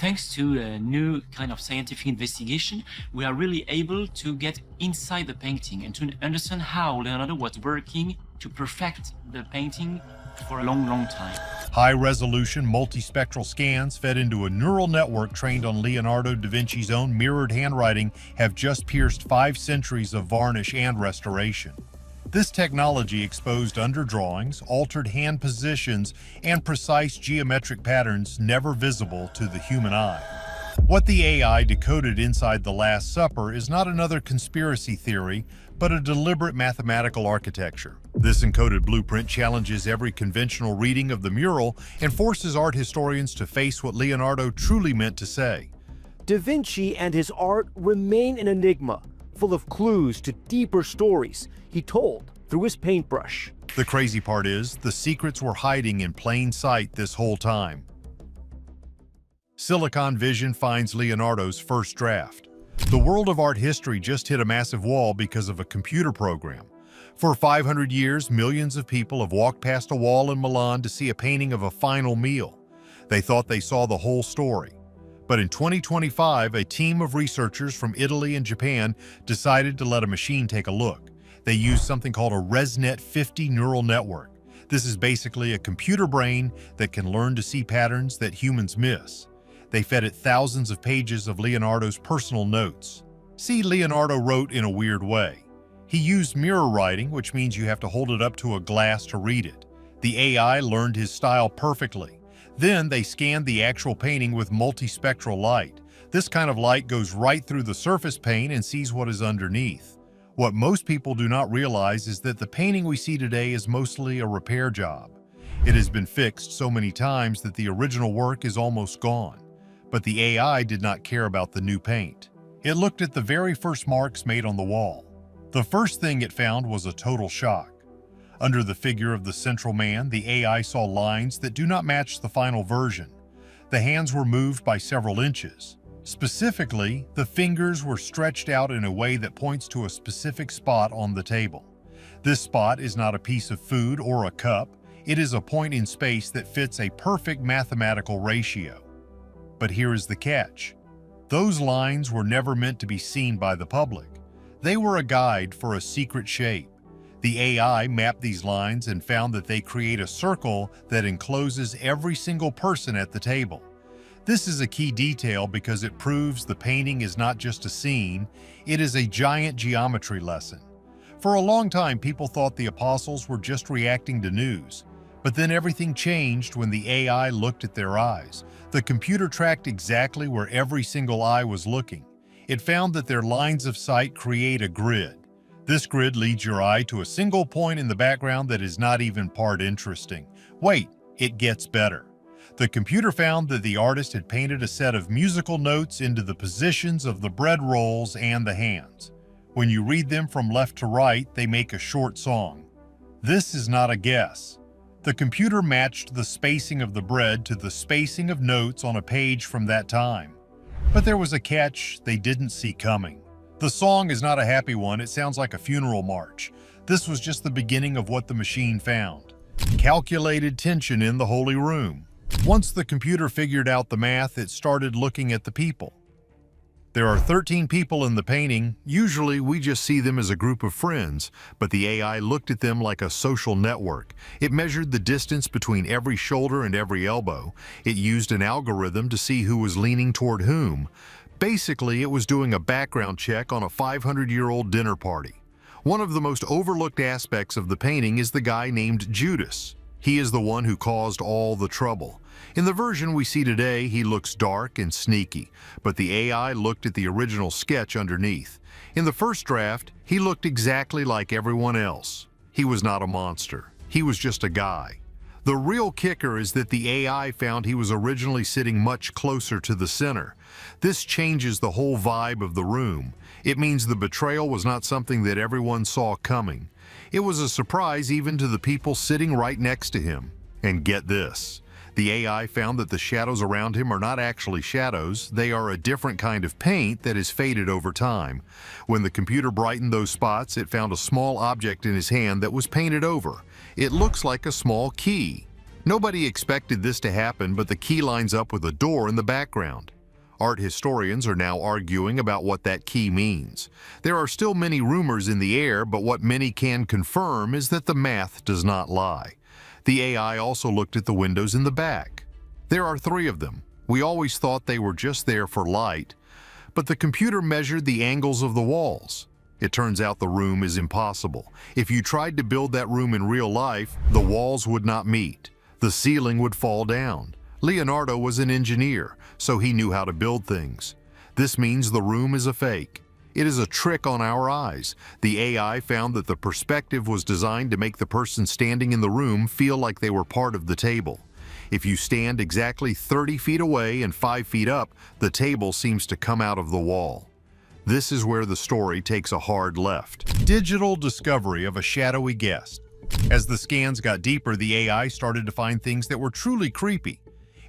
Thanks to a new kind of scientific investigation, we are really able to get inside the painting and to understand how Leonardo was working to perfect the painting for a long, long time. High-resolution multispectral scans fed into a neural network trained on Leonardo da Vinci's own mirrored handwriting have just pierced 5 centuries of varnish and restoration. This technology exposed underdrawings, altered hand positions, and precise geometric patterns never visible to the human eye. What the AI decoded inside the Last Supper is not another conspiracy theory, but a deliberate mathematical architecture. This encoded blueprint challenges every conventional reading of the mural and forces art historians to face what Leonardo truly meant to say. Da Vinci and his art remain an enigma, full of clues to deeper stories he told through his paintbrush. The crazy part is, the secrets were hiding in plain sight this whole time. Silicon Vision finds Leonardo's first draft. The world of art history just hit a massive wall because of a computer program. For 500 years, millions of people have walked past a wall in Milan to see a painting of a final meal. They thought they saw the whole story. But in 2025, a team of researchers from Italy and Japan decided to let a machine take a look. They used something called a ResNet 50 neural network. This is basically a computer brain that can learn to see patterns that humans miss. They fed it thousands of pages of Leonardo's personal notes. See, Leonardo wrote in a weird way. He used mirror writing, which means you have to hold it up to a glass to read it. The AI learned his style perfectly. Then they scanned the actual painting with multispectral light. This kind of light goes right through the surface paint and sees what is underneath. What most people do not realize is that the painting we see today is mostly a repair job. It has been fixed so many times that the original work is almost gone. But the AI did not care about the new paint. It looked at the very first marks made on the wall. The first thing it found was a total shock. Under the figure of the central man, the AI saw lines that do not match the final version. The hands were moved by several inches. Specifically, the fingers were stretched out in a way that points to a specific spot on the table. This spot is not a piece of food or a cup. It is a point in space that fits a perfect mathematical ratio. But here is the catch. Those lines were never meant to be seen by the public. They were a guide for a secret shape. The AI mapped these lines and found that they create a circle that encloses every single person at the table. This is a key detail because it proves the painting is not just a scene, it is a giant geometry lesson. For a long time, people thought the apostles were just reacting to news. But then everything changed when the AI looked at their eyes. The computer tracked exactly where every single eye was looking. It found that their lines of sight create a grid. This grid leads your eye to a single point in the background that is not even part interesting. Wait, it gets better. The computer found that the artist had painted a set of musical notes into the positions of the bread rolls and the hands. When you read them from left to right, they make a short song. This is not a guess. The computer matched the spacing of the bread to the spacing of notes on a page from that time. But there was a catch they didn't see coming. The song is not a happy one, it sounds like a funeral march. This was just the beginning of what the machine found. Calculated tension in the Holy Room. Once the computer figured out the math, it started looking at the people. There are 13 people in the painting. Usually we just see them as a group of friends, but the AI looked at them like a social network. It measured the distance between every shoulder and every elbow. It used an algorithm to see who was leaning toward whom. Basically, it was doing a background check on a 500-year-old dinner party. One of the most overlooked aspects of the painting is the guy named Judas. He is the one who caused all the trouble. In the version we see today, he looks dark and sneaky, but the AI looked at the original sketch underneath. In the first draft, he looked exactly like everyone else. He was not a monster. He was just a guy. The real kicker is that the AI found he was originally sitting much closer to the center. This changes the whole vibe of the room. It means the betrayal was not something that everyone saw coming. It was a surprise even to the people sitting right next to him. And get this. The AI found that the shadows around him are not actually shadows, they are a different kind of paint that is faded over time. When the computer brightened those spots, it found a small object in his hand that was painted over. It looks like a small key. Nobody expected this to happen, but the key lines up with a door in the background. Art historians are now arguing about what that key means. There are still many rumors in the air, but what many can confirm is that the math does not lie. The AI also looked at the windows in the back. There are 3 of them. We always thought they were just there for light, but the computer measured the angles of the walls. It turns out the room is impossible. If you tried to build that room in real life, the walls would not meet. The ceiling would fall down. Leonardo was an engineer, so he knew how to build things. This means the room is a fake. It is a trick on our eyes. The AI found that the perspective was designed to make the person standing in the room feel like they were part of the table. If you stand exactly 30 feet away and 5 feet up, the table seems to come out of the wall. This is where the story takes a hard left. Digital discovery of a shadowy guest. As the scans got deeper, the AI started to find things that were truly creepy.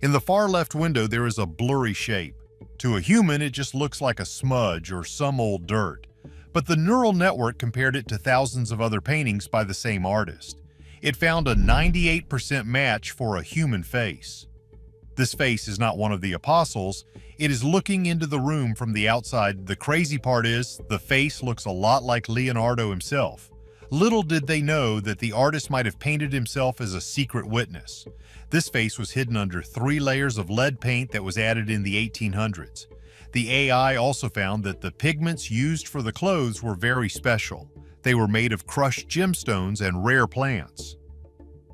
In the far left window, there is a blurry shape. To a human, it just looks like a smudge or some old dirt. But the neural network compared it to thousands of other paintings by the same artist. It found a 98% match for a human face. This face is not one of the apostles. It is looking into the room from the outside. The crazy part is, the face looks a lot like Leonardo himself. Little did they know that the artist might have painted himself as a secret witness. This face was hidden under 3 layers of lead paint that was added in the 1800s. The AI also found that the pigments used for the clothes were very special. They were made of crushed gemstones and rare plants.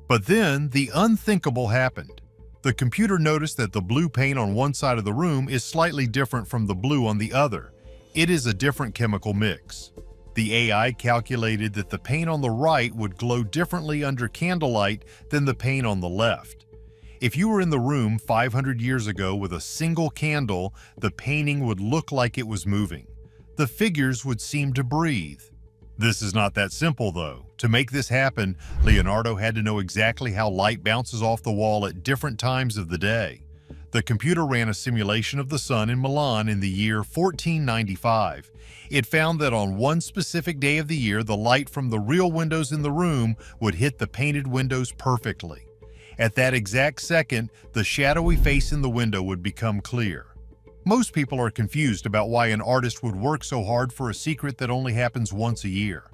But then, the unthinkable happened. The computer noticed that the blue paint on one side of the room is slightly different from the blue on the other. It is a different chemical mix. The AI calculated that the paint on the right would glow differently under candlelight than the paint on the left. If you were in the room 500 years ago with a single candle, the painting would look like it was moving. The figures would seem to breathe. This is not that simple, though. To make this happen, Leonardo had to know exactly how light bounces off the wall at different times of the day. The computer ran a simulation of the sun in Milan in the year 1495. It found that on one specific day of the year, the light from the real windows in the room would hit the painted windows perfectly. At that exact second, the shadowy face in the window would become clear. Most people are confused about why an artist would work so hard for a secret that only happens once a year.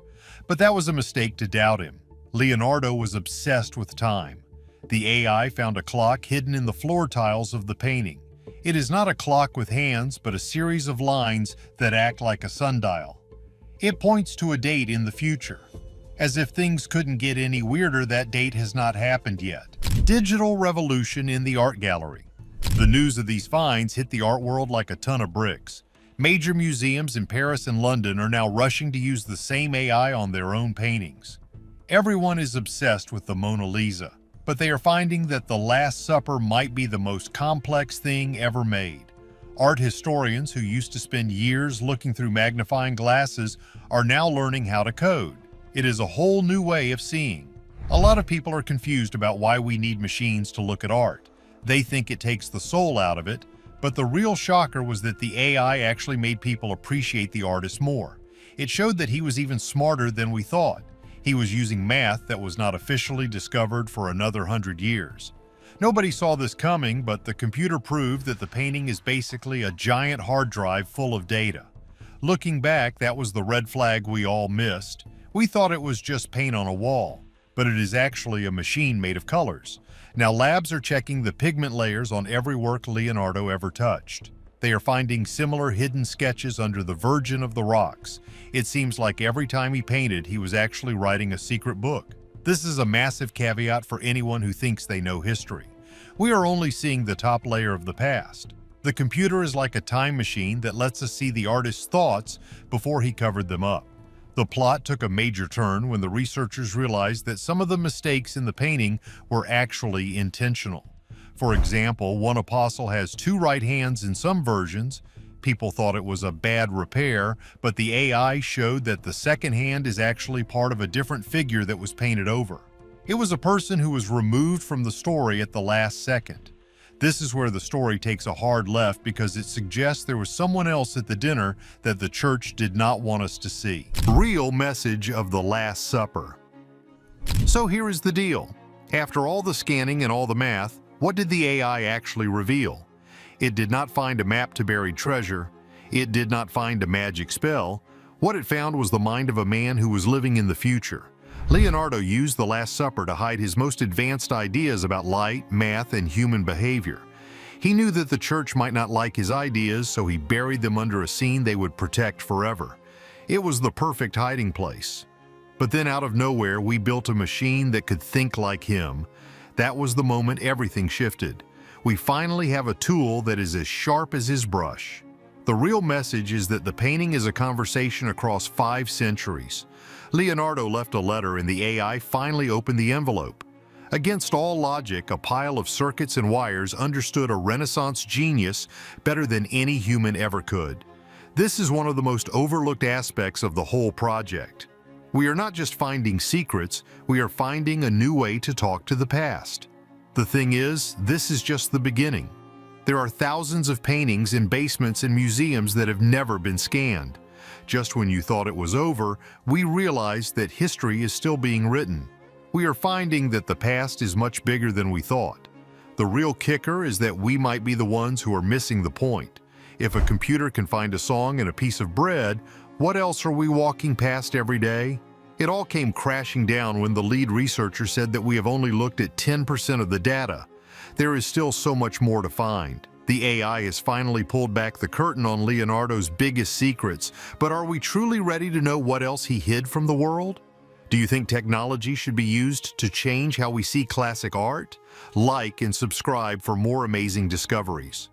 But that was a mistake to doubt him. Leonardo was obsessed with time. The AI found a clock hidden in the floor tiles of the painting. It is not a clock with hands, but a series of lines that act like a sundial. It points to a date in the future. As if things couldn't get any weirder, that date has not happened yet. Digital revolution in the art gallery. The news of these finds hit the art world like a ton of bricks. Major museums in Paris and London are now rushing to use the same AI on their own paintings. Everyone is obsessed with the Mona Lisa, but they are finding that the Last Supper might be the most complex thing ever made. Art historians who used to spend years looking through magnifying glasses are now learning how to code. It is a whole new way of seeing. A lot of people are confused about why we need machines to look at art. They think it takes the soul out of it, but the real shocker was that the AI actually made people appreciate the artist more. It showed that he was even smarter than we thought. He was using math that was not officially discovered for another 100 years. Nobody saw this coming, but the computer proved that the painting is basically a giant hard drive full of data. Looking back, that was the red flag we all missed. We thought it was just paint on a wall, but it is actually a machine made of colors. Now labs are checking the pigment layers on every work Leonardo ever touched. They are finding similar hidden sketches under the Virgin of the Rocks. It seems like every time he painted, he was actually writing a secret book. This is a massive caveat for anyone who thinks they know history. We are only seeing the top layer of the past. The computer is like a time machine that lets us see the artist's thoughts before he covered them up. The plot took a major turn when the researchers realized that some of the mistakes in the painting were actually intentional. For example, one apostle has 2 right hands in some versions. People thought it was a bad repair, but the AI showed that the second hand is actually part of a different figure that was painted over. It was a person who was removed from the story at the last second. This is where the story takes a hard left because it suggests there was someone else at the dinner that the church did not want us to see. Real message of the Last Supper. So here is the deal. After all the scanning and all the math, what did the AI actually reveal? It did not find a map to buried treasure. It did not find a magic spell. What it found was the mind of a man who was living in the future. Leonardo used the Last Supper to hide his most advanced ideas about light, math, and human behavior. He knew that the church might not like his ideas, so he buried them under a scene they would protect forever. It was the perfect hiding place. But then out of nowhere, we built a machine that could think like him. That was the moment everything shifted. We finally have a tool that is as sharp as his brush. The real message is that the painting is a conversation across 5 centuries. Leonardo left a letter and the AI finally opened the envelope. Against all logic, a pile of circuits and wires understood a Renaissance genius better than any human ever could. This is one of the most overlooked aspects of the whole project. We are not just finding secrets, we are finding a new way to talk to the past. The thing is, this is just the beginning. There are thousands of paintings in basements and museums that have never been scanned. Just when you thought it was over, we realized that history is still being written. We are finding that the past is much bigger than we thought. The real kicker is that we might be the ones who are missing the point. If a computer can find a song and a piece of bread, what else are we walking past every day? It all came crashing down when the lead researcher said that we have only looked at 10% of the data. There is still so much more to find. The AI has finally pulled back the curtain on Leonardo's biggest secrets, but are we truly ready to know what else he hid from the world? Do you think technology should be used to change how we see classic art? Like and subscribe for more amazing discoveries.